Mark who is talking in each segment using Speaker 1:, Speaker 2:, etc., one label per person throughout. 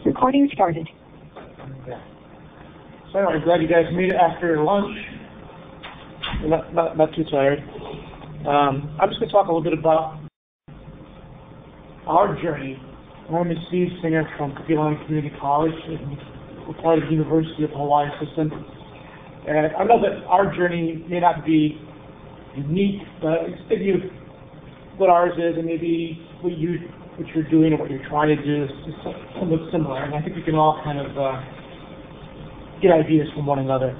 Speaker 1: Recording started.
Speaker 2: Okay. So anyway, I'm glad you guys made it after lunch. Not too tired. I'm just going to talk a little bit about our journey. I'm a Steve Singer from Kapiolani Community College. We're part of the University of Hawaii system. And I know that our journey may not be unique, but it's give you what ours is and maybe what you're doing and what you're trying to do is somewhat similar. And I think we can all kind of get ideas from one another.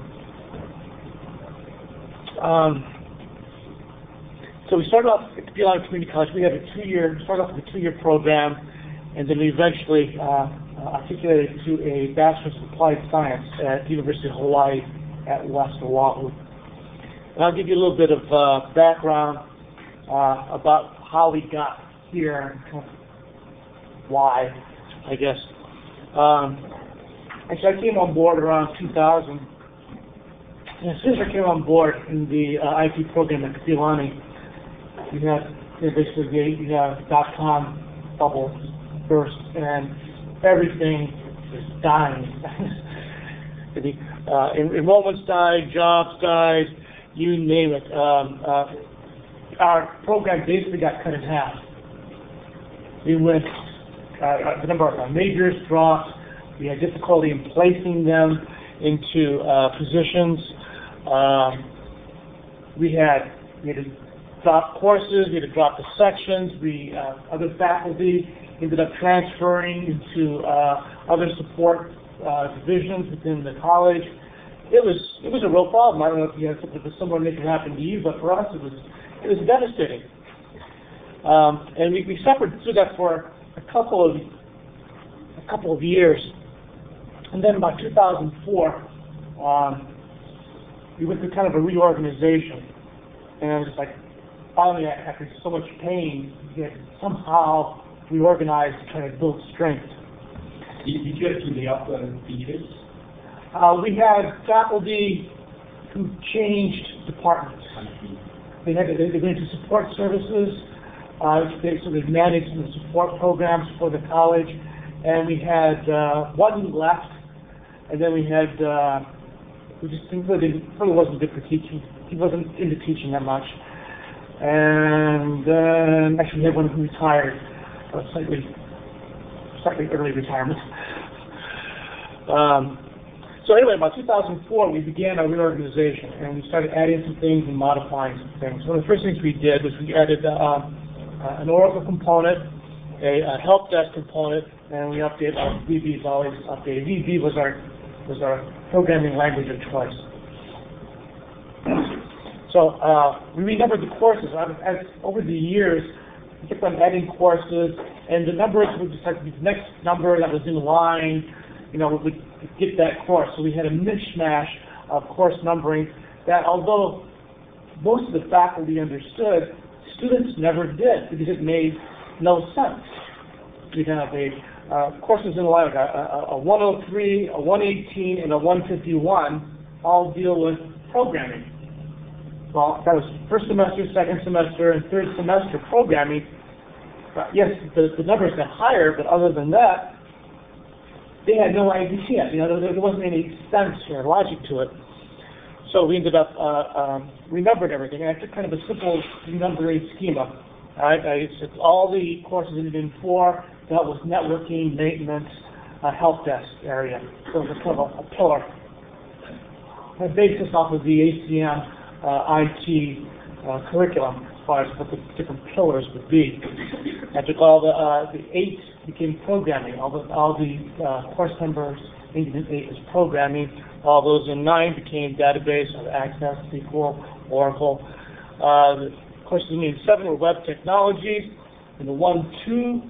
Speaker 2: So we started off at Kapiolani Community College. We had started off with a 2-year program, and then we eventually articulated to a Bachelors of Applied Science at the University of Hawaii at West Oahu. And I'll give you a little bit of background about how we got here and kind of why, I guess. Actually, I came on board around 2000. And as soon as I came on board in the IT program at Kapiolani, we had basically the .com bubble burst, and everything was dying. The enrollments died, jobs died, you name it. Our program basically got cut in half. We went, the number of our majors dropped. We had difficulty in placing them into positions. We had to drop courses. We had to drop the sections. Other faculty ended up transferring into other support divisions within the college. It was a real problem. I don't know if you had something similar that could happen to you, but for us it was devastating. And we suffered through that for a couple of years, and then about 2004, we went through kind of a reorganization, and I was like, finally, after so much pain, we had somehow reorganized to try to build strength.
Speaker 3: Did you have to lay off teachers?
Speaker 2: We had faculty who changed departments. They went into support services. So they managed the support programs for the college, and we had one who left, and then we had who just really wasn't good for teaching. He wasn't into teaching that much, and then actually we had one who retired, slightly early retirement. So anyway, about 2004, we began our reorganization, and we started adding some things and modifying some things. One of the first things we did was we added an Oracle component, a help desk component, and we updated our VB is always updated. VB was our programming language of choice. So we renumbered the courses. As over the years, we kept on adding courses, and the numbers would just have to be the next number that was in line. Would get that course. So we had a mishmash of course numbering that, although most of the faculty understood, students never did because it made no sense. We'd have courses in line, like a 103, a 118, and a 151 all deal with programming. Well, that was first semester, second semester, and third semester programming. Yes, the numbers got higher, but other than that, they had no idea. There wasn't any sense or logic to it. So we ended up renumbered everything. And I took kind of a simple renumbering schema. I said all the courses ended in 4. That was networking, maintenance, help desk area. So it was kind of a pillar. I based this off of the ACM IT curriculum as far as what the different pillars would be. I took all the 8 became programming. All the course numbers in 8 is programming. All those in 9 became database, Access, SQL, Oracle. The courses in 7 were web technologies, and the 1-2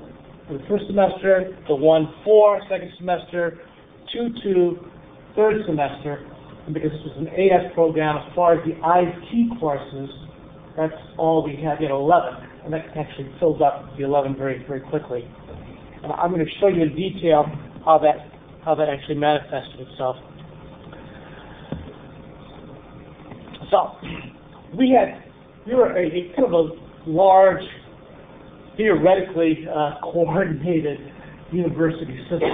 Speaker 2: for the first semester, the 1-4 second semester, 2-2 third semester. And because this was an AS program, as far as the IT courses, that's all we had. We had 11, and that actually filled up the 11 very, very quickly. I'm going to show you in detail how that actually manifested itself. So we were a kind of a large, theoretically coordinated university system.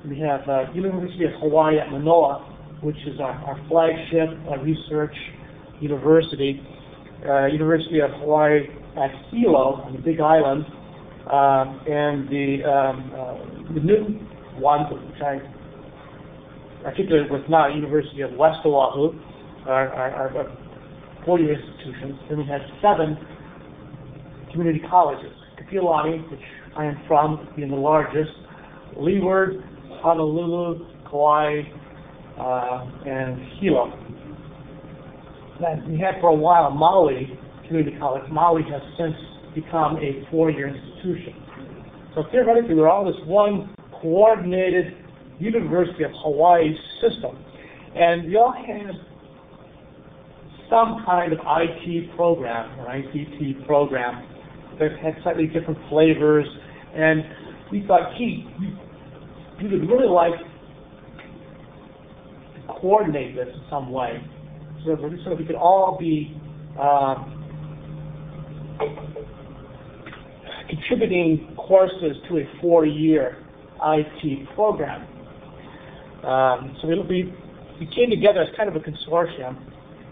Speaker 2: We have University of Hawaii at Manoa, which is our flagship research university. University of Hawaii at Hilo on the Big Island, and the new one, which I articulated with now, University of West Oahu, our four-year institutions. Then we have 7 community colleges. Kapiolani, which I am from, being the largest, Leeward, Honolulu, Kauai, and Hilo. That we had for a while Maui Community College. Maui has since become a 4-year institution. So theoretically, we're all this one coordinated University of Hawaii system. And we all had some kind of IT program or ICT program that had slightly different flavors. And we thought, gee, we would really like to coordinate this in some way so that we could all be contributing courses to a 4-year IT program. So we came together as kind of a consortium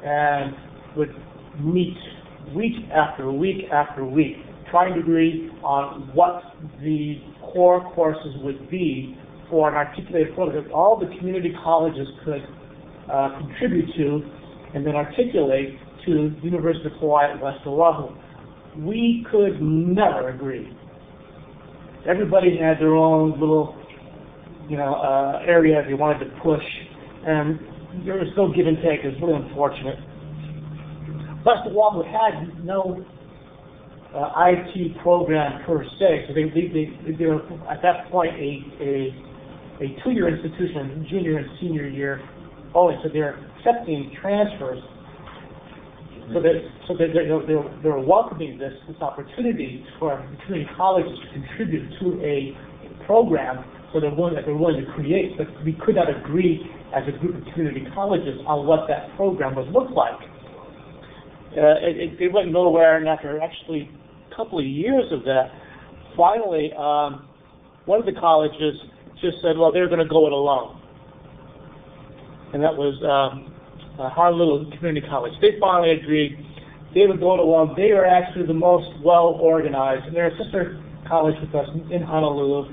Speaker 2: and would meet week after week after week, trying to agree on what the core courses would be for an articulated program that all the community colleges could contribute to and then articulate to the University of Hawaii at West Oahu. We could never agree. Everybody had their own little, area they wanted to push, and there was no give and take. It was really unfortunate. West Oahu had no IT program per se, so they were at that point a 2-year institution, junior and senior year only. So they're accepting transfers. So they were welcoming this opportunity for community colleges to contribute to a program that they're willing to create, but we could not agree as a group of community colleges on what that program would look like. It went nowhere, and after actually a couple of years of that, finally, one of the colleges just said, well, they're going to go it alone. And that was Honolulu Community College. They finally agreed they would go it alone. They are actually the most well-organized, and they're a sister college with us in Honolulu,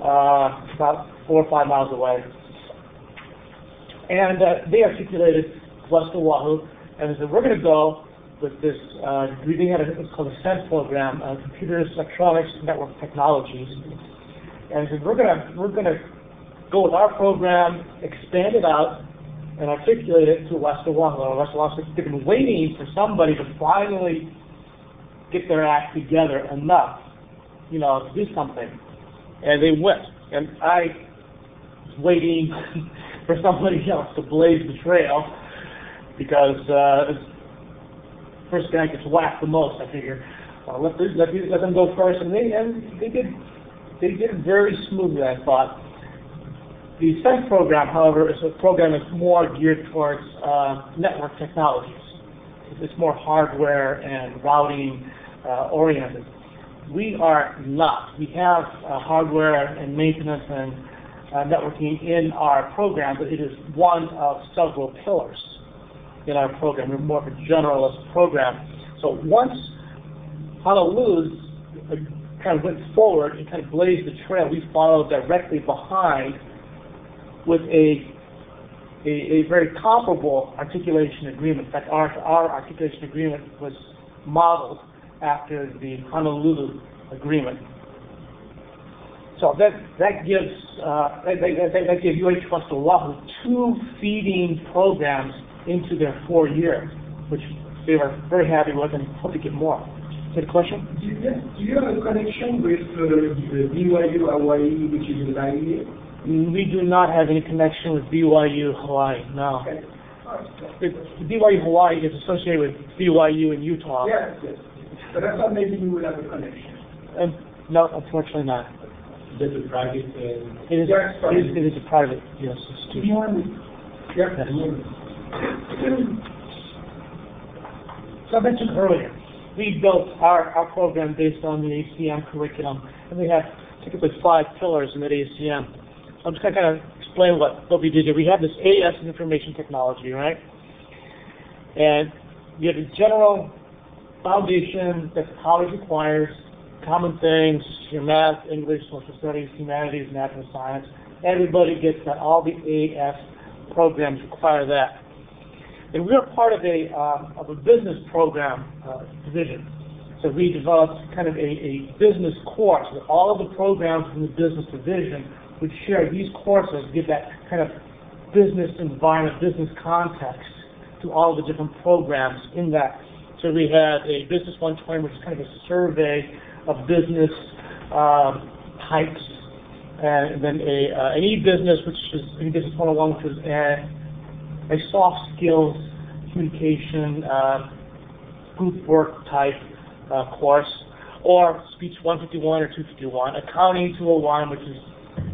Speaker 2: about 4 or 5 miles away. And they articulated West Oahu, and they said, we're going to go with this degree. They had what's called a SENT program, Computers, Electronics, Network Technologies. And they said, we're going to go with our program, expand it out, and articulate it to West Oahu. West Oahu, they've been waiting for somebody to finally get their act together enough, to do something. And they went. And I was waiting for somebody else to blaze the trail, because first guy gets whacked the most. I figure, let them go first, and they did it very smoothly, I thought. The SENT program, however, is a program that's more geared towards network technologies. It's more hardware and routing oriented. We are not. We have hardware and maintenance and networking in our program, but it is one of several pillars in our program. We're more of a generalist program. So once Honolulu kind of went forward and kind of blazed the trail, we followed directly behind with a very comparable articulation agreement. In fact, our articulation agreement was modeled after the Honolulu agreement. So that gives UH West Oahu 2 feeding programs into their 4 year, which they were very happy with and hope to get more. Is that a question?
Speaker 3: Do you have a connection with BYU Hawaii, which is in Hawaii?
Speaker 2: We do not have any connection with BYU Hawaii, no.
Speaker 3: Okay.
Speaker 2: BYU Hawaii is associated with BYU in Utah.
Speaker 3: Yes. But I thought maybe you would have a connection.
Speaker 2: No, unfortunately not.
Speaker 3: Is it a private?
Speaker 2: It is a private, yes, institution. So I mentioned earlier, we built our program based on the ACM curriculum, and we have typically 5 pillars in that ACM. So I'm just going to kind of explain what we did here. We have this AS in information technology, right? And we have a general foundation that the college requires, common things, your math, English, social studies, humanities, natural science. Everybody gets that. All the AS programs require that. And we are part of a business program division. So we developed kind of a business course with all of the programs from the business division would share these courses, give that kind of business environment, business context to all the different programs in that. So we had a Business 120, which is kind of a survey of business types, and then an e-business, which is e-business 101, which is a soft skills, communication, group work type course, or Speech 151 or 251, Accounting 201, which is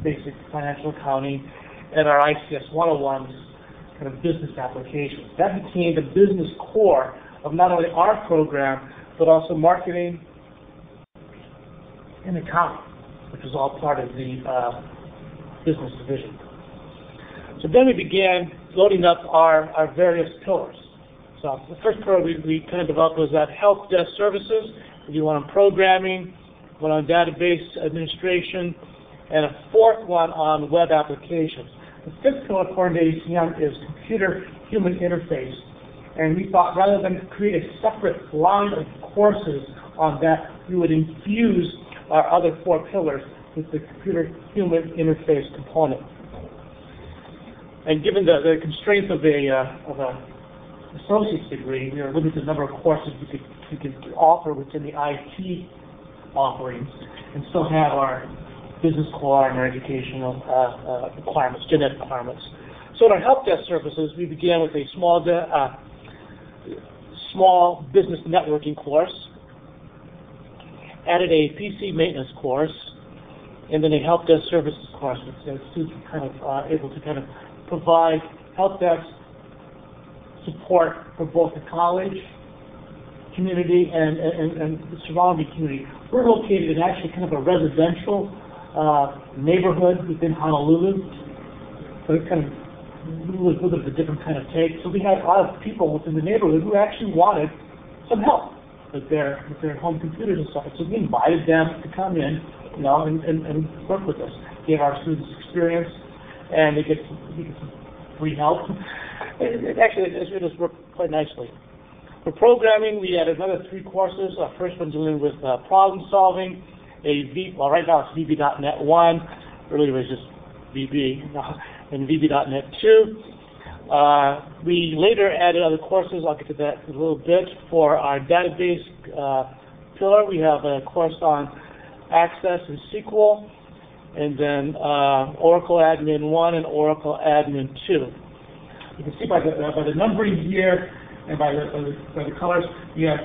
Speaker 2: basic financial accounting, and our ICS 101, which is kind of business applications. That became the business core of not only our program, but also marketing and accounting, which is all part of the business division. So then we began loading up our various pillars. So the first pillar we kind of developed was that help desk services. We do one on programming, one on database administration, and a fourth one on web applications. The fifth pillar, according to ACM, is computer-human interface. And we thought rather than create a separate line of courses on that, we would infuse our other 4 pillars with the computer-human interface component. And given the constraints of a associate's degree, we are limited to the number of courses we could offer within the IT offerings, and still have our business core and our educational requirements, genetic requirements. So in our help desk services, we began with a small business networking course, added a PC maintenance course, and then a help desk services course, which students are kind of able to kind of provide help desk support for both the college community and the surrounding community. We're located in actually kind of a residential neighborhood within Honolulu, so it's kind of a little bit of a different kind of take. So we had a lot of people within the neighborhood who actually wanted some help with their home computers and stuff. So we invited them to come in, and work with us. Gave our students experience, and they get some free help. It just worked quite nicely. For programming, we added another 3 courses. Our first one dealing with problem solving. Right now it's VB.NET 1. Earlier it was just VB, and VB.NET 2. We later added other courses. I'll get to that in a little bit. For our database pillar, we have a course on Access and SQL, and then Oracle Admin 1 and Oracle Admin 2. You can see by the numbering here and by the colors, we have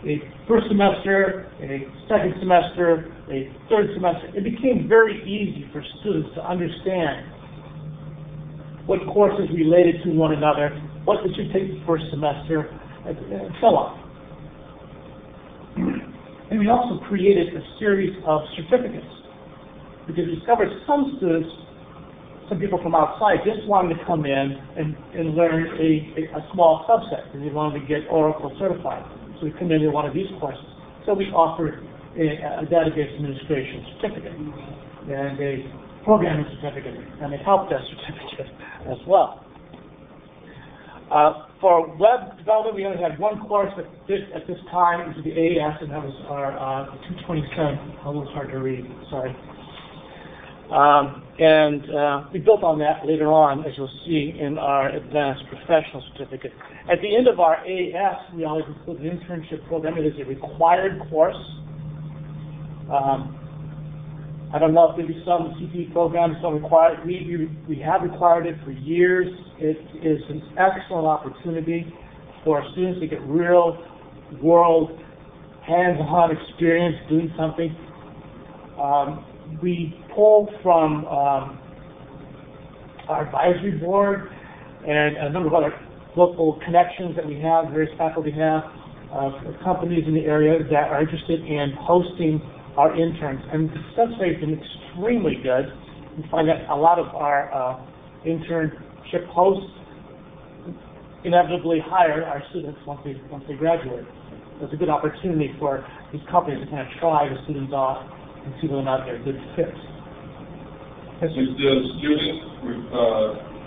Speaker 2: a first semester, a second semester, a third semester. It became very easy for students to understand what courses related to one another, what they should take the first semester, and so on. And we also created a series of certificates, because we discovered some students, some people from outside, just wanted to come in and learn a small subset, and they wanted to get Oracle certified. So we come in one of these courses. So we offered a database administration certificate, and a programming certificate, and a help desk certificate as well. For web development, we only had 1 course at this time, which was the AES, and that was our 227. A little hard to read, sorry. We built on that later on, as you'll see in our advanced professional certificate. At the end of our AES, we always include an internship program. It is a required course. I don't know if maybe some CPE programs don't require it. We have required it for years. It is an excellent opportunity for students to get real world hands-on experience doing something. We pull from our advisory board and a number of other local connections that we have, various faculty have, companies in the area that are interested in hosting our interns, and the success rate has been extremely good. We find that a lot of our internship hosts inevitably hire our students once they graduate. So it's a good opportunity for these companies to kind of try the students off and see whether or not they're good fits.
Speaker 1: Is the student,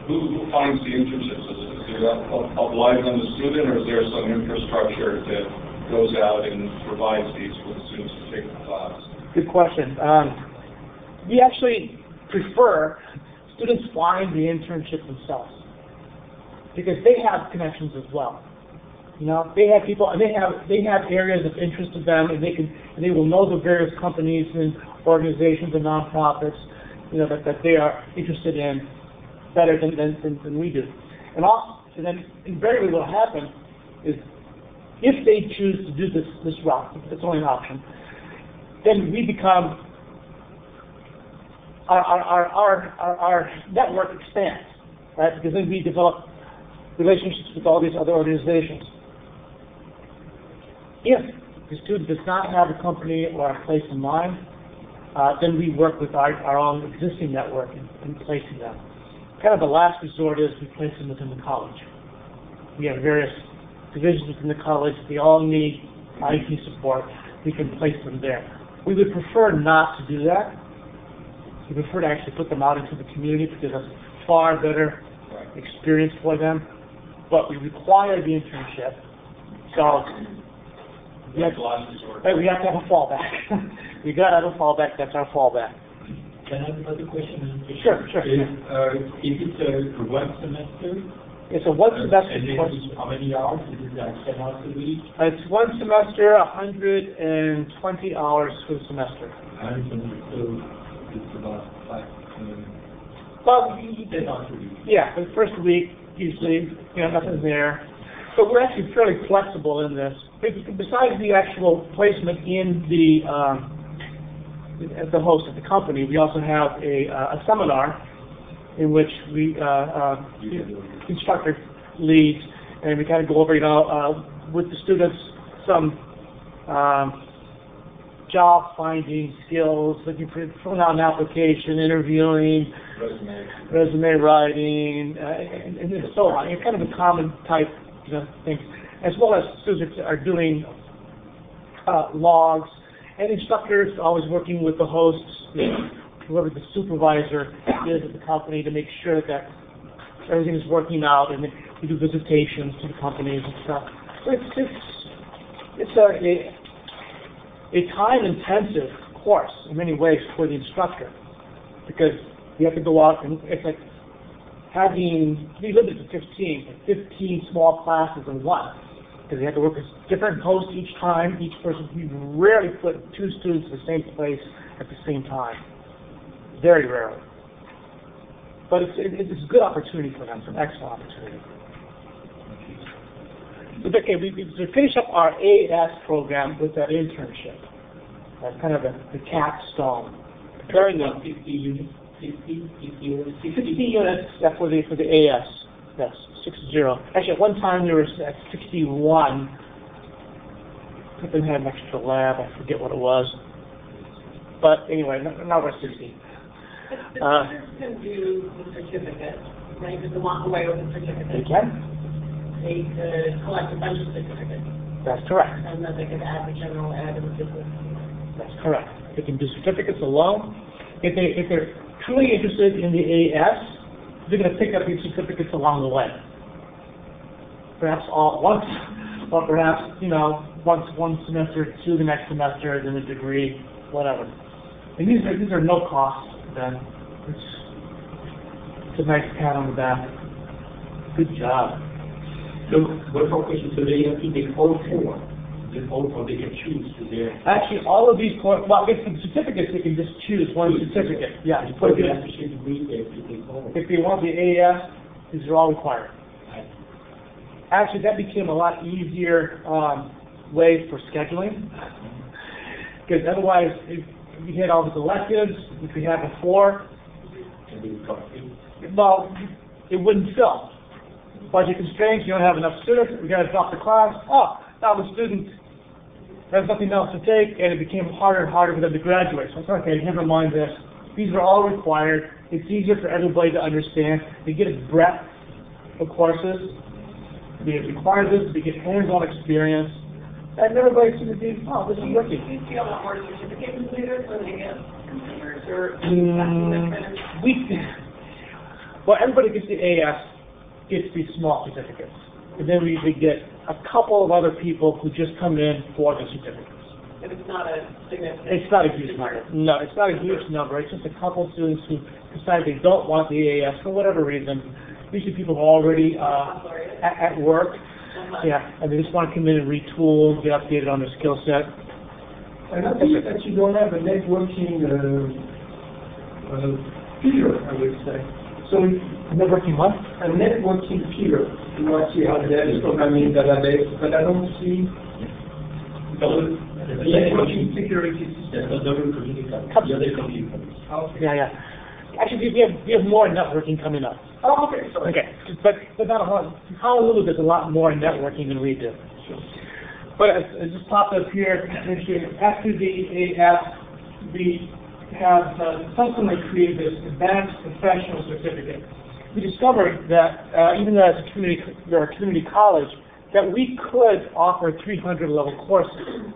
Speaker 1: who finds the internships? Is it applied on the student, or is there some infrastructure that goes out and provides these for the students to take the class?
Speaker 2: Good question. We actually prefer students find the internship themselves, because they have connections as well. You know, they have people, and they have areas of interest to them, and they will know the various companies and organizations and nonprofits, you know, that they are interested in better than we do. And then invariably what will happen is, if they choose to do this route, it's only an option, then we become, our network expands, right? Because then we develop relationships with all these other organizations. If the student does not have a company or a place in mind, then we work with our own existing network in placing them. Kind of the last resort is we place them within the college. We have various divisions within the college. They all need IT support. We can place them there. We would prefer not to do that. We prefer to actually put them out into the community, because that's a far better experience for them. But we require the internship. So we have to have a fallback. We got to have a fallback. That's our fallback.
Speaker 4: Can I have another question?
Speaker 2: Sure.
Speaker 4: Is it one semester?
Speaker 2: It's a one semester course.
Speaker 4: How many hours? Is it like 10 hours a week?
Speaker 2: It's one semester, 120 hours for the semester.
Speaker 4: So it's about 10 hours a week.
Speaker 2: Yeah, for the first week, usually, nothing's there. But we're actually fairly flexible in this. Besides the actual placement in the host of the company, we also have a seminar in which we instructor leads, and we kind of go over, with the students some job finding skills, looking for filling out an application, interviewing, resume writing, and so on. It's kind of a common type thing, as well as students are doing logs, and instructors always working with the hosts, whoever the supervisor is at the company, to make sure that everything is working out, and we do visitations to the companies and stuff. So it's a time-intensive course in many ways for the instructor, because you have to go out, and it's like we limited to 15 small classes in one, because you have to work with different hosts each time. Each person, we rarely put two students in the same place at the same time. Very rarely. But it's a good opportunity for them. It's an excellent opportunity. Okay, we finish up our AS program with that internship. That's kind of the capstone. Preparing them.
Speaker 4: 60 units. 60
Speaker 2: units for the AS. Yes, 60. Actually, at one time we were at 61. Something had an extra lab. I forget what it was. But anyway, now we're at 60.
Speaker 5: The students can do the certificate, right? If they walk away with a certificate.
Speaker 2: They can?
Speaker 5: They could collect a bunch of certificates.
Speaker 2: That's correct.
Speaker 5: And then they could add the general ed and the business.
Speaker 2: That's correct. They can do certificates alone. If they're truly interested in the AS, they're going to pick up these certificates along the way. Perhaps all at once, or perhaps, once one semester to the next semester, then a degree, whatever. And these are no cost then. It's a nice pat on the back. Good job.
Speaker 4: So, one more question. So they have to take all four. They can choose.
Speaker 2: Actually, all of these courses, well, I guess for the certificates, they can just choose one certificate. Yeah.
Speaker 4: If
Speaker 2: they want the AS, these are all required. Actually, that became a lot easier way for scheduling. Because otherwise, if we had all the electives, which we had before, well, it wouldn't fill. Budget constraints, you don't have enough students, we got to drop the class. Oh, now the student There's nothing else to take, and it became harder and harder for them to graduate. So I thought, okay, never mind this. These are all required. It's easier for everybody to understand. They get a breadth of courses. They require this. They get hands-on experience. And everybody seems to be, oh, this is working.
Speaker 5: Do you see a lot more certificate completers when they get computers or
Speaker 2: well, everybody gets the AS, gets these small certificates. And then we usually get a couple of other people who just come in for the certificates.
Speaker 5: But it's not a significant.
Speaker 2: It's not a huge number. No, it's not a huge number. It's just a couple of students who decide they don't want the AS for whatever reason. Usually people who are already at work. Yeah, and they just want to come in and retool, get updated on their skill set.
Speaker 3: And I think that you don't have a networking peer, I would say. So
Speaker 2: Networking what?
Speaker 3: a networking peer. You might see how there is programming database, but I don't see the networking security system.
Speaker 2: Yeah. Actually, we have more networking coming up.
Speaker 3: Oh, okay, sorry.
Speaker 2: Okay, but not a lot. Honolulu does a lot more networking than we do. But it just popped up here. After the AF, we have subsequently created this advanced professional certificate. We discovered that even though as a community college, that we could offer 300 level courses.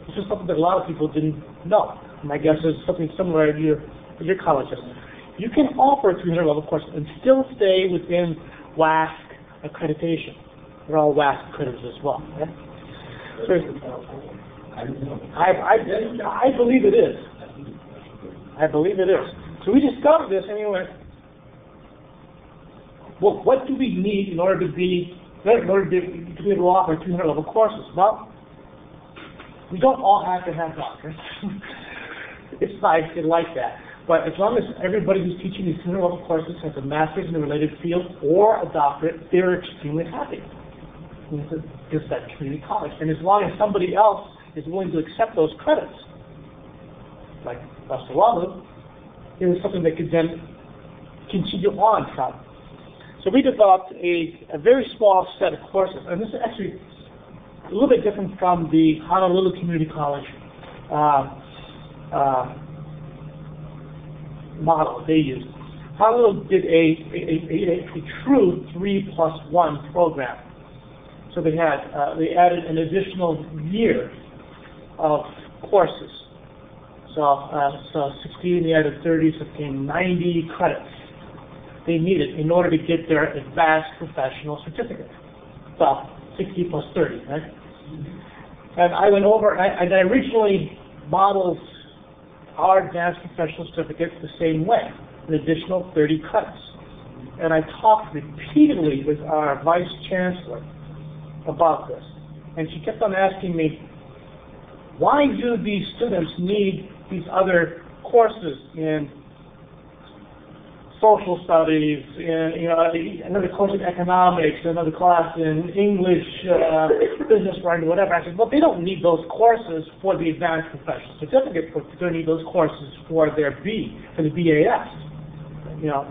Speaker 2: This is something that a lot of people didn't know. My guess is something similar at your colleges. You can offer 300 level courses and still stay within WASC accreditation. They're all WASC accredited as well. Okay? So, I believe it is. I believe it is. So we discovered this and we went, well, what do we need in order to be able to offer 300 level courses? Well, we don't all have to have doctors. It's nice, they like that. But as long as everybody who's teaching these 300 level courses has a master's in a related field or a doctorate, they're extremely happy. It's just that community college. And as long as somebody else is willing to accept those credits, like West Oahu, it was something that could then continue on from. So we developed a very small set of courses, and this is actually a little bit different from the Honolulu Community College model they used. Honolulu did a true 3+1 program. So they added an additional year of courses. So 16, they added 30, so it became 90 credits they needed in order to get their advanced professional certificate. Well, 60 plus 30, right? And I went over, and I originally modeled our advanced professional certificate the same way, an additional 30 credits. And I talked repeatedly with our vice chancellor about this. And she kept on asking me, why do these students need these other courses in social studies, in another course in economics, another class in English, business writing, whatever? I said, well, they don't need those courses for the advanced professional certificate, but they need those courses for their for the BAS,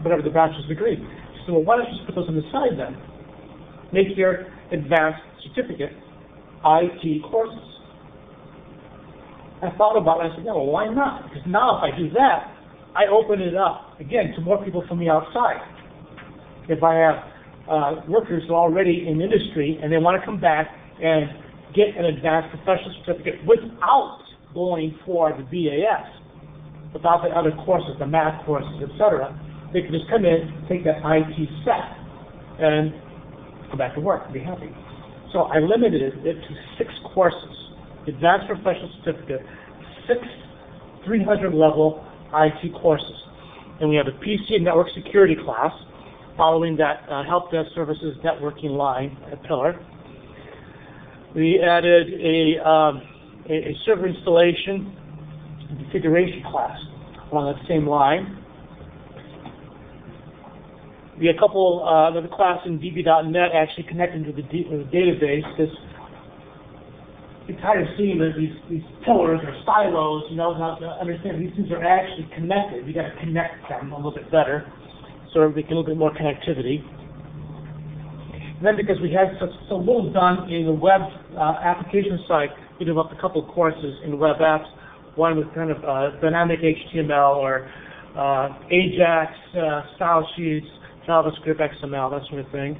Speaker 2: whatever the bachelor's degree. She said, well, why don't you just put those on the side then? Make your advanced certificate IT courses. I thought about it and I said, no, well, why not? Because now if I do that, I open it up, again, to more people from the outside. If I have workers who are already in industry and they want to come back and get an advanced professional certificate without going for the BAS, without the other courses, the math courses, etc., they can just come in, take that IT set, and go back to work and be happy. So I limited it to 6 courses, advanced professional certificate, 6 300 level IT courses. And we have a PC and network security class following that help desk services networking line at Pillar. We added a server installation and configuration class along that same line. We had a couple another class in DB.net actually connected to the database. Because you're tired of seeing these pillars or silos, how to understand these things are actually connected. You got to connect them a little bit better, so we get a little bit more connectivity. And then because we had so little done in the web application side, we developed a couple of courses in web apps. One with kind of dynamic HTML or Ajax, style sheets, JavaScript, XML, that sort of thing.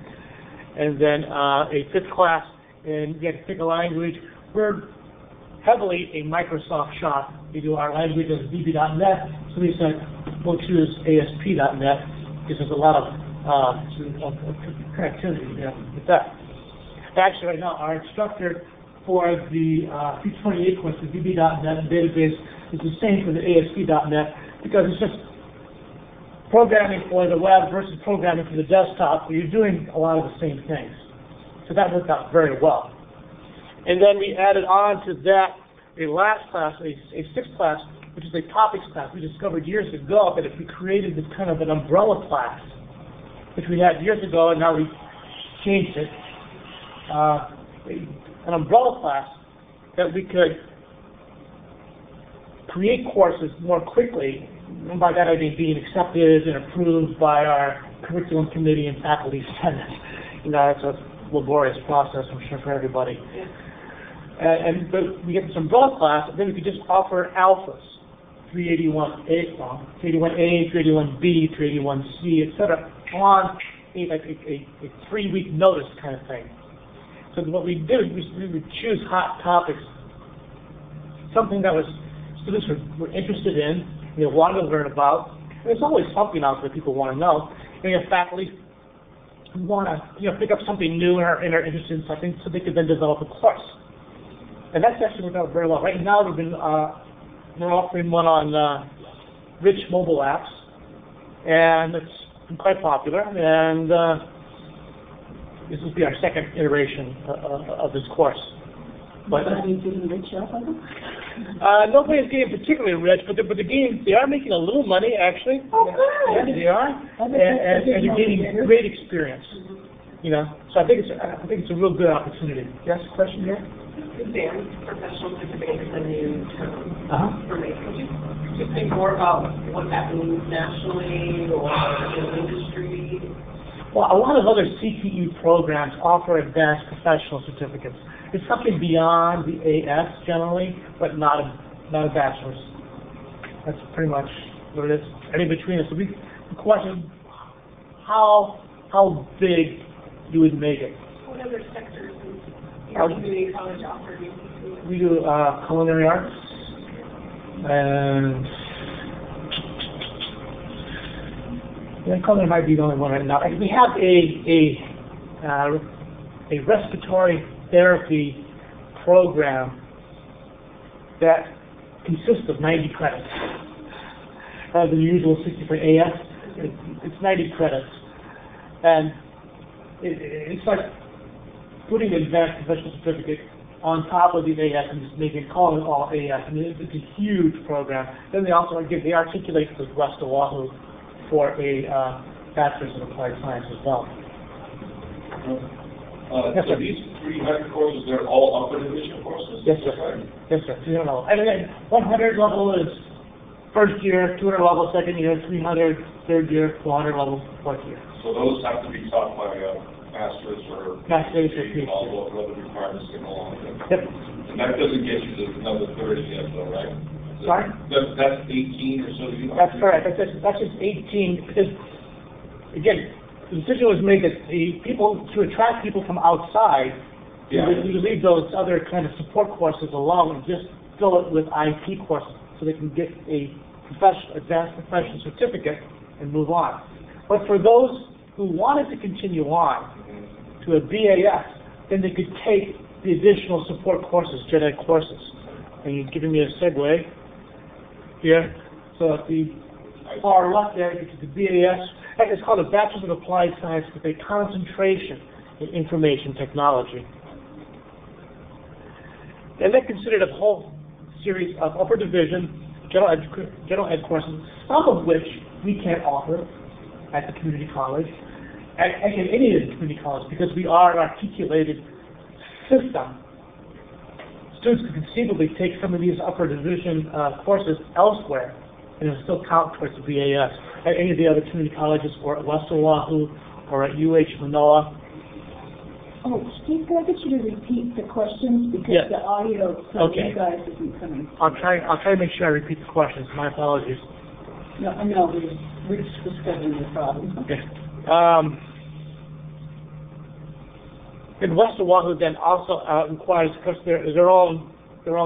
Speaker 2: And then a fifth class, and you had to pick a language. We're heavily a Microsoft shop. We do our language as VB.net, so we said we'll choose ASP.net because there's a lot of connectivity with that. Actually, right now, our instructor for the P28 course, the VB.net database, is the same for the ASP.net because it's just programming for the web versus programming for the desktop, where you're doing a lot of the same things. So that worked out very well. And then we added on to that a last class, a sixth class, which is a topics class. We discovered years ago that if we created this kind of an umbrella class, which we had years ago, and now we changed it, an umbrella class, that we could create courses more quickly, and by that I mean being accepted and approved by our curriculum committee and faculty senate. It's a laborious process, I'm sure, for everybody. But we get this umbrella class, and then we could just offer alphas, 381A, 381B, 381C, etc., on a 3-week notice kind of thing. So what we do is we would choose hot topics, something that students were interested in, they wanted to learn about. And there's always something out there people want to know. And we have faculty who want to pick up something new and are interested in something, so they could then develop a course. And that's actually worked out very well. Right now we're offering one on rich mobile apps, and it's been quite popular. And this will be our second iteration of this course. But nobody's getting particularly rich, but the games, they are making a little money actually.
Speaker 5: Oh, good.
Speaker 2: Yeah, they are, and you're getting great experience. So I think it's a real good opportunity. Yes, question here?
Speaker 5: Advanced professional certificate is a new term for me. Could you just think more about what's happening nationally or in the industry?
Speaker 2: Well, a lot of other CTE programs offer advanced professional certificates. It's something beyond the AS generally, but not a bachelor's. That's pretty much what it is. And in between us, so the question, how big you would make it?
Speaker 5: What other sectors in your community college offer you?
Speaker 2: We do culinary arts and culinary might be the only one right now. And we have a respiratory therapy program that consists of 90 credits. The usual 60 for AS, it's 90 credits. And it's like putting an advanced professional certificate on top of the AS and just calling it all AS. I mean, it's a huge program. Then they also articulate with West Oahu for a Bachelors of Applied Science as well. Yes,
Speaker 1: so
Speaker 2: sir.
Speaker 1: these 300 courses, they're all upper division courses?
Speaker 2: Yes, sir.
Speaker 1: Right?
Speaker 2: Yes, sir. 300 level. And again, 100 level is first year, 200 level second year, 300 third year, 400 level fourth year.
Speaker 1: So those have to be taught by masters or
Speaker 2: Masters or PhD.
Speaker 1: all the other requirements that go along with it.
Speaker 2: Yep.
Speaker 1: And that doesn't get you to another 30 yet, though, right?
Speaker 2: Sorry?
Speaker 1: That's 18 or so.
Speaker 2: That's correct. That's just 18. Because, again, the decision was made that to attract people from outside, we leave those other kind of support courses alone and just fill it with IT courses so they can get a advanced professional certificate and move on. But for those who wanted to continue on to a BAS, then they could take the additional support courses, gen ed courses. And you're giving me a segue here. So at the far left there, it's the BAS. It's called a Bachelors of Applied Science with a concentration in information technology. And they considered a whole series of upper division general ed courses, some of which we can't offer at the community college, at any of the community colleges, because we are an articulated system. Students could conceivably take some of these upper division courses elsewhere, and it will still count towards the BAS at any of the other community colleges, or at West Oahu, or at UH Manoa.
Speaker 6: Oh, Steve, can I get you to repeat the questions because
Speaker 2: Yes.
Speaker 6: the audio from
Speaker 2: Okay.
Speaker 6: you guys isn't coming.
Speaker 2: I'll try to make sure I repeat the questions. My apologies.
Speaker 6: No, we're just discovering the problem.
Speaker 2: Okay. In West Oahu, then also requires, of course, their own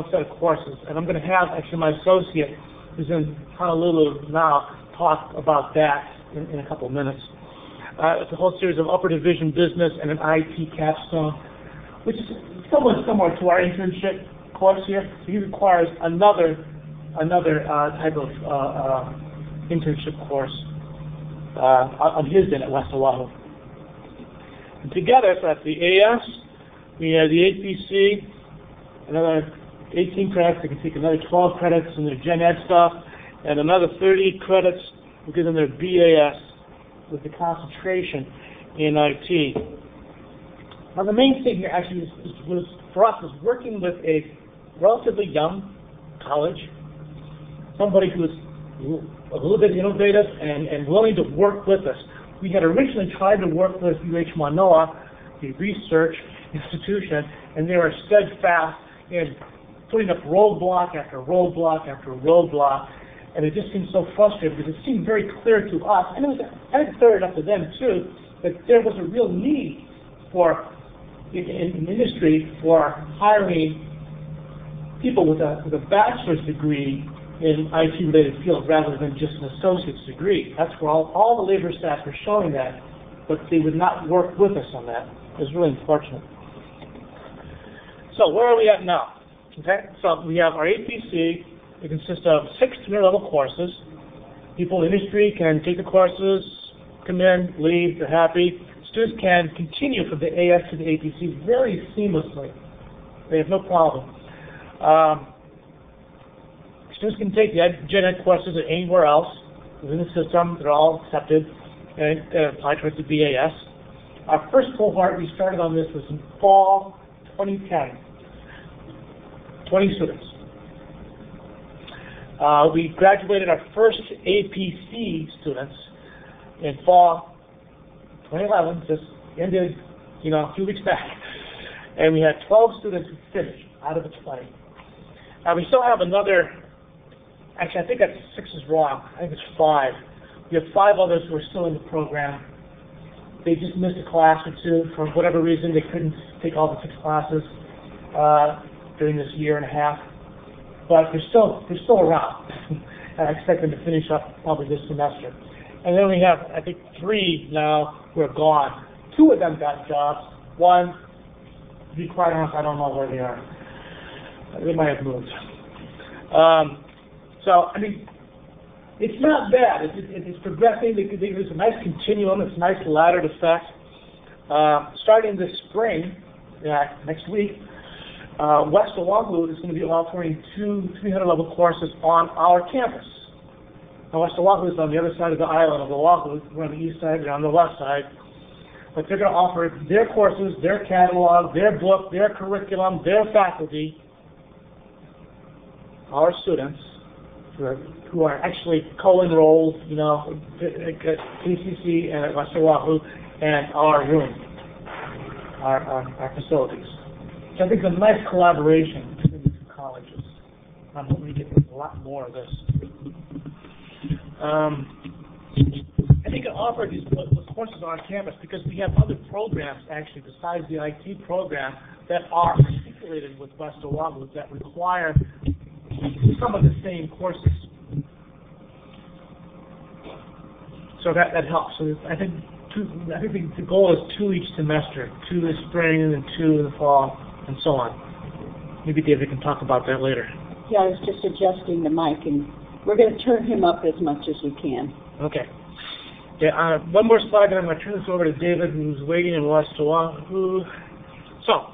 Speaker 2: set of courses, and I'm going to have actually my associate, who's in Honolulu now, talk about that in a couple of minutes. It's a whole series of upper division business and an IT capstone, which is somewhat similar to our internship course here. So he requires another type of internship course on his end at West Oahu. And together, so that's the AS, we have the APC, another 18 credits. They can take another 12 credits in their Gen Ed stuff, and another 30 credits will give them their BAS with the concentration in IT. Now, the main thing here actually was for us was working with a relatively young college, somebody who was a little bit innovative and willing to work with us. We had originally tried to work with UH Manoa, the research institution, and they were steadfast in putting up roadblock after roadblock after roadblock, and it just seemed so frustrating because it seemed very clear to us, and it was clear enough to them too, that there was a real need for in industry for hiring people with a bachelor's degree in IT-related fields rather than just an associate's degree. That's where all the labor staff were showing that, but they would not work with us on that. It was really unfortunate. So where are we at now? Okay, so we have our APC. It consists of 6 junior-level courses. People in industry can take the courses, come in, leave, they're happy. Students can continue from the AS to the APC very seamlessly. They have no problem. Students can take the Gen Ed courses anywhere else within the system. They're all accepted and apply towards the BAS. Our first cohort we started on this was in fall 2010. 20 students. We graduated our first APC students in fall 2011, just ended, a few weeks back. And we had 12 students who finished out of the 20. We still have another, actually I think that's 6 is wrong, I think it's 5. We have 5 others who are still in the program. They just missed a class or two for whatever reason. They couldn't take all the 6 classes during this year and a half. But they're still around. And I expect them to finish up probably this semester. And then we have, I think, 3 now who are gone. 2 of them got jobs. 1, to be quite honest, I don't know where they are. They might have moved. It's not bad. It's progressing. There's a nice continuum. It's a nice laddered effect. Starting this spring, next week, West Oahu is going to be offering 2 300-level courses on our campus. Now, West Oahu is on the other side of the island of Oahu. We're on the east side, we're on the west side. But they're going to offer their courses, their catalog, their book, their curriculum, their faculty, our students, who are actually co-enrolled, at KCC and at West Oahu, and our room, our facilities. So I think it's a nice collaboration between the 2 colleges. I'm hoping to get a lot more of this. I think it offered these courses on campus because we have other programs actually besides the IT program that are articulated with West Oahu that require some of the same courses. So that helps. So I think the goal is 2 each semester, 2 in the spring and 2 in the fall, and so on. Maybe David can talk about that later.
Speaker 6: Yeah, I was just adjusting the mic, and we're going to turn him up as much as we can.
Speaker 2: Okay. Yeah, one more slide, and I'm going to turn this over to David, who's waiting in West Oahu. So,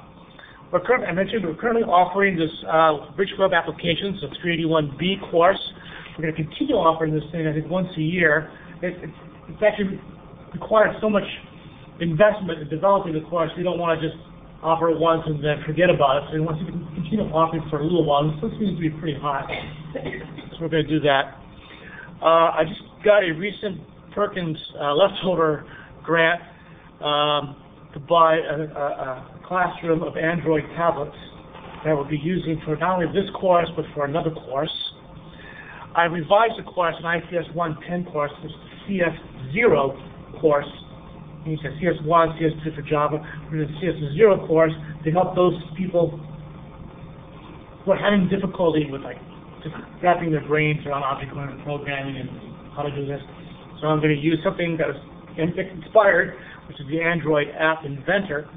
Speaker 2: I mentioned we're currently offering this Bridge Web Applications, so 381B course. We're going to continue offering this thing, I think, once a year. It's actually required so much investment in developing the course, we don't want to just offer it once and then forget about it. So we want to continue offering for a little while. This seems to be pretty hot, so we're going to do that. I just got a recent Perkins leftover grant to buy a classroom of Android tablets that we'll be using for not only this course, but for another course. I revised the course, an ICS 110 course, this CS0 course. You said CS1, CS2 for Java. We're doing the CS0 course to help those people who are having difficulty with just wrapping their brains around object-oriented programming and how to do this. So I'm going to use something that was inspired, which is the Android app inventor,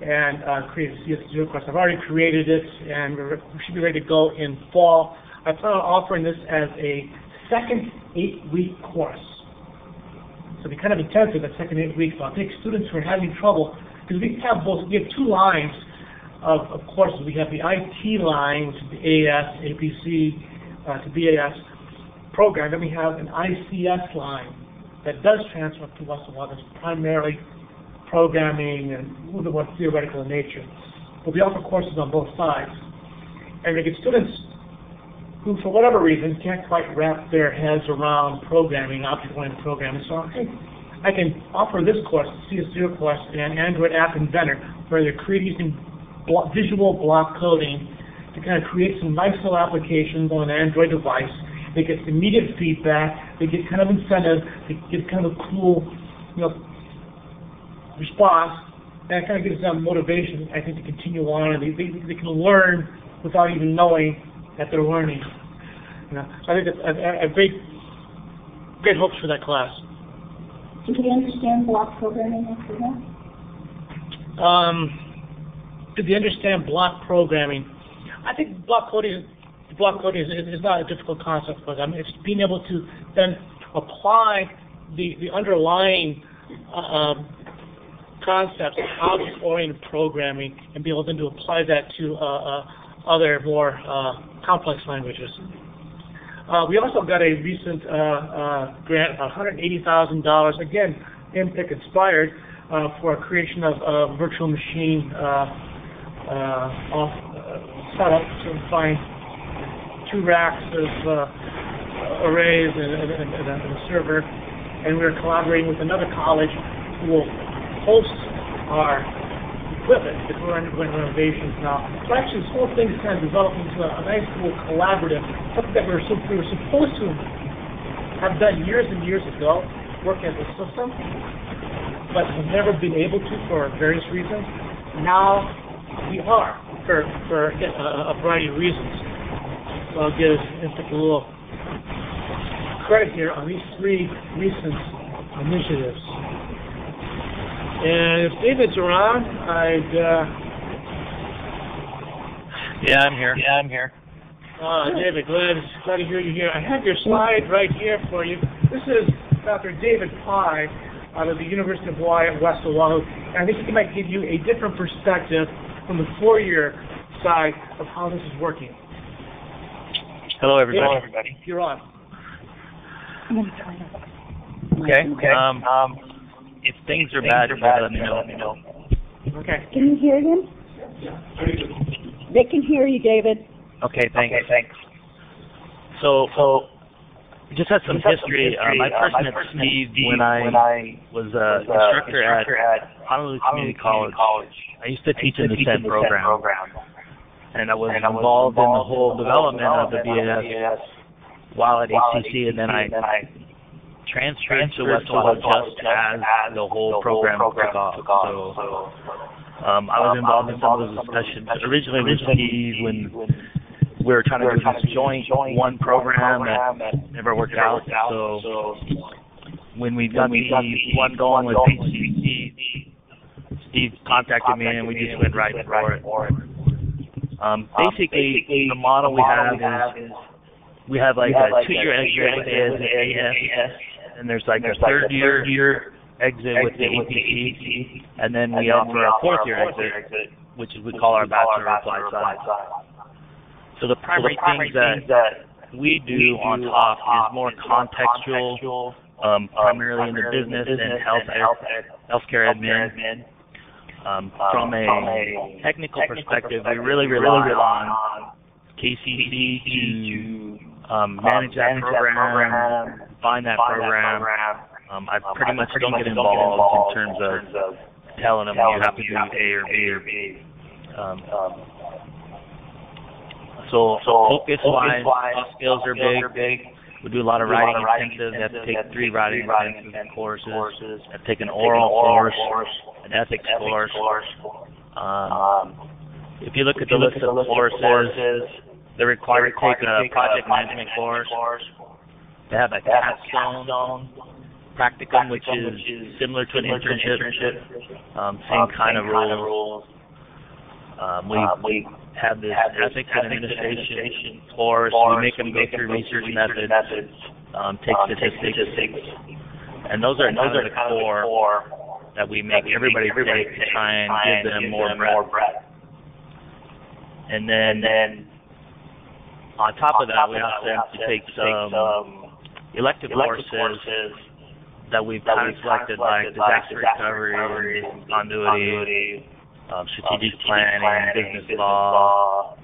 Speaker 2: and create a CS0 course. I've already created it, and we should be ready to go in fall. I plan on offering this as a second 8-week course. So it'll be kind of intensive at second 8 weeks. So I'll take students who are having trouble, because we have 2 lines of courses. We have the IT line, which is the AS, APC to BAS program. Then we have an ICS line that does transfer to West Oahu. That's primarily programming and a little bit more theoretical in nature. But we offer courses on both sides. And we get students who, for whatever reason, can't quite wrap their heads around programming, object-oriented programming. So I can offer this course, the CS0 course, and Android App Inventor, where they're creating visual block coding to kind of create some nice little applications on an Android device. They get immediate feedback. They get kind of incentive. They get kind of a cool, response, and it kind of gives them motivation, I think, to continue on. And they can learn without even knowing that they're learning. So I think that's I have great hopes for that class.
Speaker 6: Do they understand block programming after that?
Speaker 2: Do they understand block programming? I think block coding is not a difficult concept for them. It's being able to then apply the underlying concepts of object-oriented programming and be able then to apply that to other more complex languages. We also got a recent grant, $180,000, again, MPIC inspired, for a creation of a virtual machine setup to find 2 racks of arrays and a server. And we're collaborating with another college who will host our equipment if we're undergoing renovations now. So actually this whole thing is kind of developing into a nice little collaborative, something that we were supposed to have done years and years ago, work as a system, but have never been able to for various reasons. Now we are, for a variety of reasons. So I'll give a little credit here on these 3 recent initiatives. And if David's around,
Speaker 7: Yeah, I'm here.
Speaker 2: David, glad to hear you here. I have your slide right here for you. This is Dr. David Pye out of the University of Hawaii at West Oahu. And I think he might give you a different perspective from the 4-year side of how this is working.
Speaker 7: Hello, everybody.
Speaker 2: David, you're on.
Speaker 7: Okay. If things are bad, let me know.
Speaker 2: Okay.
Speaker 6: Can you hear him? They can hear you, David.
Speaker 7: Okay, thanks. So just has some history. I first met Steve when I was an instructor at Honolulu Community College. I used to teach in the SED program. And I was involved in the whole development of the BAS while at HCC, and then I transferred to West Oahu just as the whole program took off. So I was involved in some of those discussions. Originally with Steve when we were trying to do this joint one program that never worked out. So when we got the one going with HCC, Steve contacted me and we just went right for it. Basically, the model we have is we have like a 2-year exit with AS, and there's like a 3rd-year exit with the APC, and then we offer a 4th-year exit, which we call our Bachelor of Applied Science. So the primary things that we do on top is more contextual, primarily in the business and healthcare admin. From a technical perspective, we really rely on KCC to manage that program, find that program. I pretty much don't get involved in terms telling them you have to do A or B or B. So focus-wise, soft skills are big. We do a lot of writing intensives. They have to take 3 writing intensive courses. They have to take an oral course, an ethics course. If you look at the list of courses, they're required to take a project management course. They have a capstone practicum, which is similar to an internship, same kind of rules. We have this ethics and administration course. We make them go through research methods, take statistics, and those are the core that we make everybody take to try and give them more breadth. And then on top of that, we ask them to take some elective courses that we've kind of selected, like disaster recovery, continuity, strategic planning, business law,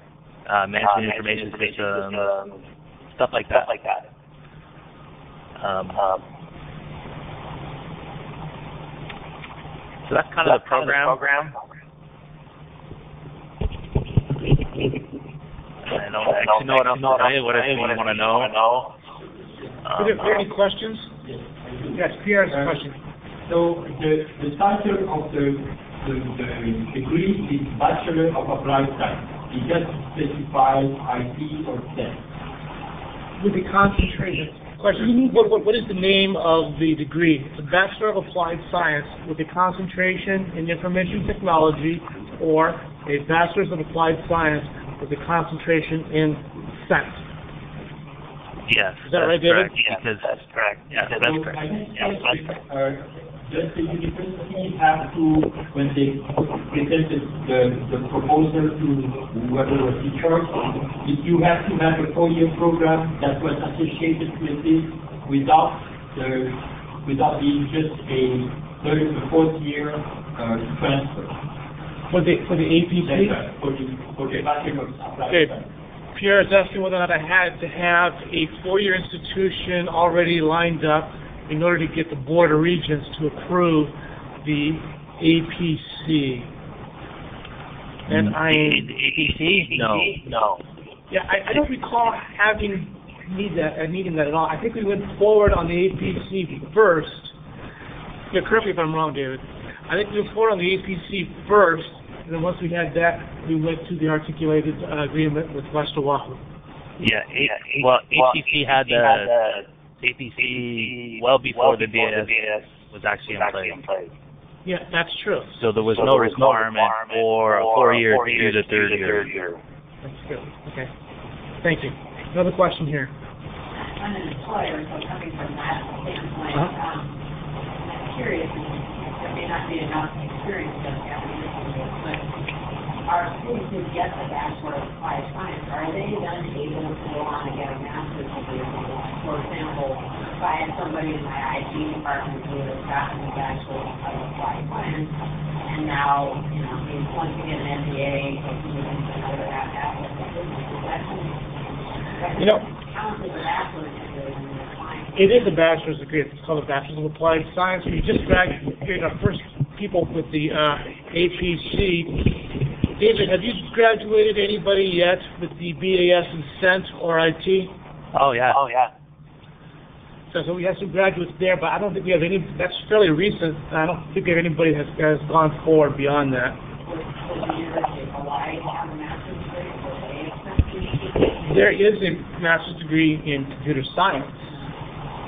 Speaker 7: management information systems, stuff like that. So that's kind of the program. I don't actually know what else to tell you. What else do you want to know?
Speaker 2: Are there any questions? Yes, Pierre has a question.
Speaker 4: So the title of the degree is Bachelor of Applied Science. It just specifies IT or STEM.
Speaker 2: With the concentration. Question, what is the name of the degree? It's a Bachelor of Applied Science with a concentration in information technology, or a Bachelor's of Applied Science with a concentration in STEM.
Speaker 7: Yes.
Speaker 2: Is that right, David?
Speaker 7: That's correct. Yes, that's correct.
Speaker 4: Does the university have to, when they presented the proposal to whoever was in charge, did you have to have a 4-year program that was associated with this without being just a 3rd or 4th year transfer?
Speaker 2: For the APC?
Speaker 4: For the Bachelor of Applied
Speaker 2: Okay.
Speaker 4: Science.
Speaker 2: Pierre is asking whether or not I had to have a 4-year institution already lined up in order to get the Board of Regents to approve the APC. And
Speaker 7: the APC? No.
Speaker 2: Yeah, I don't recall needing that at all. I think we went forward on the APC first. Yeah, correct me if I'm wrong, David. I think we went forward on the APC first, and then once we had that, we went to the articulated agreement with West Oahu.
Speaker 7: Yeah, APC had the APC well before the BAS was actually in place.
Speaker 2: Yeah, that's true.
Speaker 7: So there was no requirement for a 4-year to do the 3rd year.
Speaker 2: That's good. Okay. Thank you. Another question here.
Speaker 8: I'm an employer, so coming from that standpoint, I'm curious, there may not be enough experience to have but our students who get the Bachelor of Applied Science, are they then able to go on and get a master's degree? For example, if I had somebody in my IT department who has gotten the Bachelor of Applied Science, and now, he's going to get an MBA, so he's moving to another aspect of business, is that count as a bachelor's degree in the science?
Speaker 2: It is a bachelor's degree. It's called a Bachelor's of Applied Science. We just graduated our first people with the APC. David, have you graduated anybody yet with the BAS in Cent or IT?
Speaker 7: Oh, yeah.
Speaker 2: So we have some graduates there, but I don't think we have any. That's fairly recent. I don't think we have anybody has gone forward beyond that. There is a master's degree in computer science,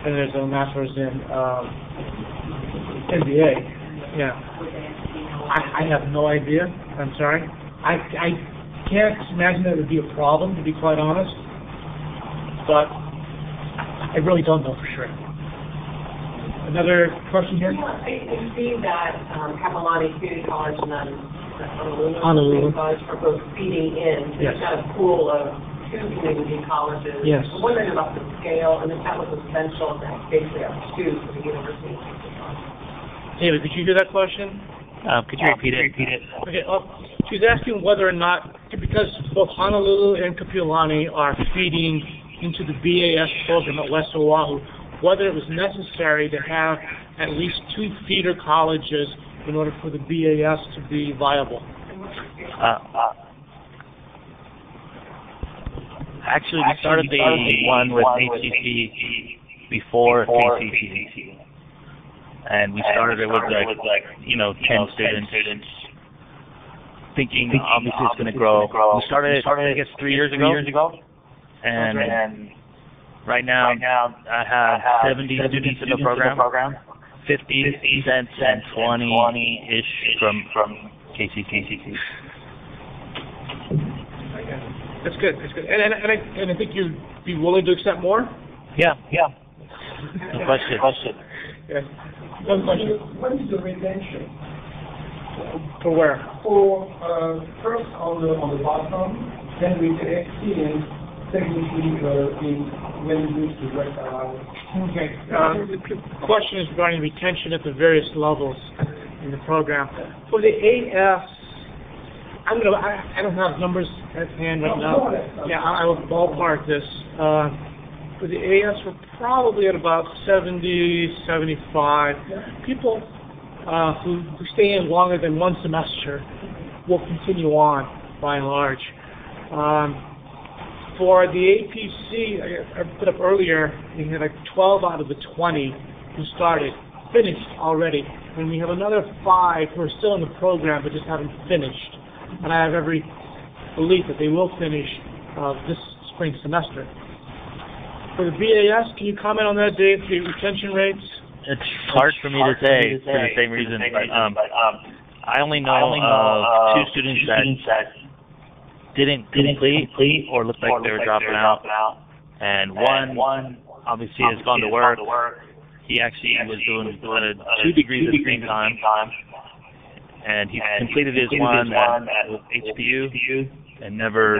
Speaker 2: and there's a master's in MBA. Yeah. I have no idea. I'm sorry. I can't imagine that would be a problem, to be quite honest. But I really don't know for sure. Another question here?
Speaker 5: I see that Kapiolani Community College and then
Speaker 2: Honolulu
Speaker 5: College are both feeding in. So
Speaker 2: Yes.
Speaker 5: you've got a pool of 2 community colleges.
Speaker 2: Yes.
Speaker 5: I'm wondering about the scale and if that was essential to basically have 2 for the university.
Speaker 2: David, did you hear that question?
Speaker 7: Could you repeat it?
Speaker 2: Okay, she's asking whether or not, because both Honolulu and Kapiolani are feeding into the BAS program at West Oahu, whether it was necessary to have at least 2 feeder colleges in order for the BAS to be viable.
Speaker 7: Actually, we started the one with HCC before KCC. And we started it with like 10 students, thinking obviously it's going to grow. We started it, I guess, 3 years ago. And right now I have 70 students in the program, 50 cents and 20-ish from KCC.
Speaker 2: That's good. And I think you'd be willing to accept more?
Speaker 7: Yeah. No question.
Speaker 2: Yes. One question.
Speaker 3: What is the retention?
Speaker 2: For where?
Speaker 3: For first on the bottom, then with the experience technically when you use the West Oahu.
Speaker 2: Okay. The question is regarding retention at the various levels in the program. For the AS, I don't have numbers at hand right now. Yeah, I will ballpark this. For the AS, we're probably at about 70, 75. People who stay in longer than 1 semester will continue on, by and large. For the APC, I put up earlier, we had like 12 out of the 20 who finished already. And we have another 5 who are still in the program but just haven't finished. And I have every belief that they will finish this spring semester. For the BAS, can you comment on that, Dave, the retention rates?
Speaker 7: It's hard for me to say for the same reason, but I only know of 2 students that didn't complete or looked like they were dropping out, and one obviously has gone to work. He actually was doing 2 degrees at the same time, and he completed his one at HPU and never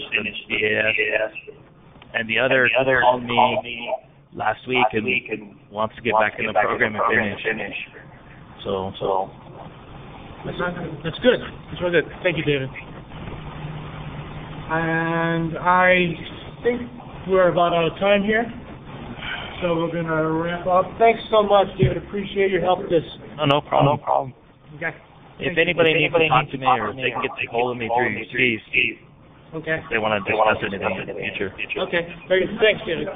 Speaker 7: finished the BAS. And the other called me last week and wants to get back in the program and finish. So
Speaker 2: that's good. That's really good. Thank you, David. And I think we're about out of time here, so we're going to wrap up. Thanks so much, David. Appreciate your help with this.
Speaker 7: No problem.
Speaker 2: Okay.
Speaker 7: If anybody needs to talk to me or if they can get a hold of me through Steve,
Speaker 2: okay,
Speaker 7: they want to discuss anything in the future.
Speaker 2: Okay, very good. Thanks, David.